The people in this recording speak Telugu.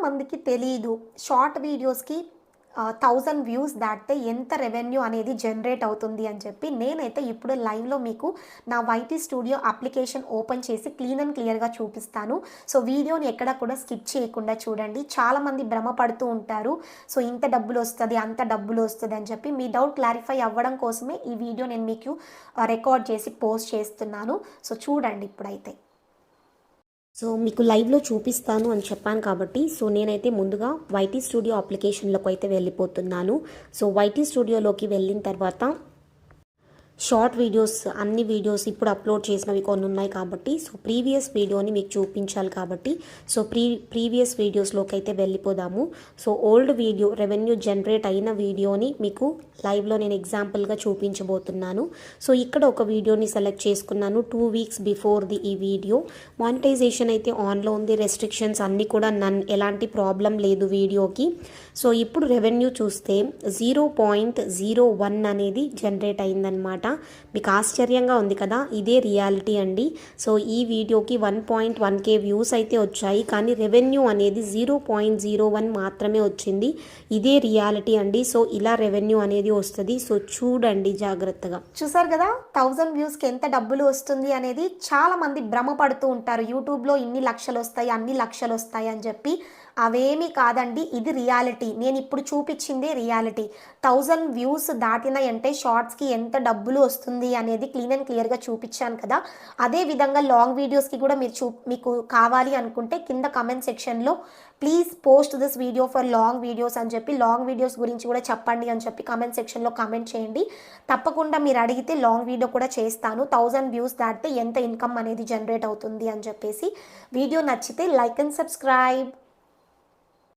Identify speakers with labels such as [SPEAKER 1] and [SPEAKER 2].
[SPEAKER 1] మందికి తెలీదు షార్ట్ వీడియోస్‌కి 1000 వ్యూస్ దాటితే ఎంత రెవెన్యూ అనేది జనరేట్ అవుతుంది అని చెప్పి. నేనైతే ఇప్పుడు లైవ్‌లో మీకు నా వైటీ స్టూడియో అప్లికేషన్ ఓపెన్ చేసి క్లీన్ అండ్ క్లియర్‌గా చూపిస్తాను. సో వీడియోని ఎక్కడ కూడా స్కిప్ చేయకుండా చూడండి. చాలామంది భ్రమపడుతూ ఉంటారు. సో ఇంత డబ్బులొస్తది, అంత డబ్బులొస్తది అని చెప్పి. మీ డౌట్ క్లారిఫై అవ్వడం కోసమే ఈ వీడియో నేను మీకు రికార్డ్ చేసి పోస్ట్ చేస్తున్నాను. సో చూడండి ఇప్పుడైతే. సో మీకు లైవ్‌లో చూపిస్తాను అని చెప్పాను కాబట్టి, సో నేనైతే ముందుగా వైటీ స్టూడియో అప్లికేషన్‌లోకి అయితే వెళ్ళిపోతున్నాను. సో వైటీ స్టూడియోలోకి వెళ్ళిన తర్వాత షార్ట్ వీడియోస్ అన్ని వీడియోస్ ఇప్పుడు అప్లోడ్ చేసినవి కొన్ని ఉన్నాయి కాబట్టి, సో ప్రీవియస్ వీడియోని మీకు చూపించాలి కాబట్టి, సో ప్రీవియస్ వీడియోస్లోకి అయితే వెళ్ళిపోదాము. So old video revenue generate అయిన వీడియోని మీకు లైవ్లో నేను ఎగ్జాంపుల్గా చూపించబోతున్నాను. సో ఇక్కడ ఒక వీడియోని సెలెక్ట్ చేసుకున్నాను 2 వీక్స్ బిఫోర్ ఈ వీడియో. మానిటైజేషన్ అయితే ఆన్లో ఉంది, రెస్ట్రిక్షన్స్ అన్నీ కూడా ఎలాంటి ప్రాబ్లం లేదు వీడియోకి. సో ఇప్పుడు రెవెన్యూ చూస్తే 0.01 అనేది జనరేట్ అయిందనమాట. మీకు ఆశ్చర్యంగా ఉంది కదా, ఇదే రియాలిటీ అండి. సో ఈ వీడియోకి 1.1K వ్యూస్ అయితే వచ్చాయి, కానీ రెవెన్యూ అనేది 0.01 మాత్రమే వచ్చింది. ఇదే రియాలిటీ అండి. సో ఇలా రెవెన్యూ అనేది వస్తుంది. సో చూడండి జాగ్రత్తగా. చూసారు కదా 1000 వ్యూస్కి ఎంత డబ్బులు వస్తుంది అనేది. చాలా మంది భ్రమపడుతూ ఉంటారు, యూట్యూబ్లో ఇన్ని లక్షలు వస్తాయి, అన్ని లక్షలు వస్తాయి అని చెప్పి. అవేమీ కాదండి, ఇది రియాలిటీ. నేను ఇప్పుడు చూపించిందే రియాలిటీ. 1000 వ్యూస్ దాటినాయి అంటే షార్ట్స్కి ఎంత డబ్బులు వస్తుంది అనేది క్లీన్ అండ్ క్లియర్గా చూపించాను కదా. అదే విధంగా లాంగ్ వీడియోస్కి కూడా మీకు కావాలి అనుకుంటే కింద కమెంట్ సెక్షన్లో please post this video for long videos అని చెప్పి, లాంగ్ వీడియోస్ గురించి కూడా చెప్పండి అని చెప్పి కమెంట్ సెక్షన్లో కమెంట్ చేయండి. తప్పకుండా మీరు అడిగితే లాంగ్ వీడియో కూడా చేస్తాను. 1000 వ్యూస్ దాటితే ఎంత ఇన్కమ్ అనేది జనరేట్ అవుతుంది అని చెప్పేసి. వీడియో నచ్చితే లైక్ అండ్ సబ్స్క్రైబ్.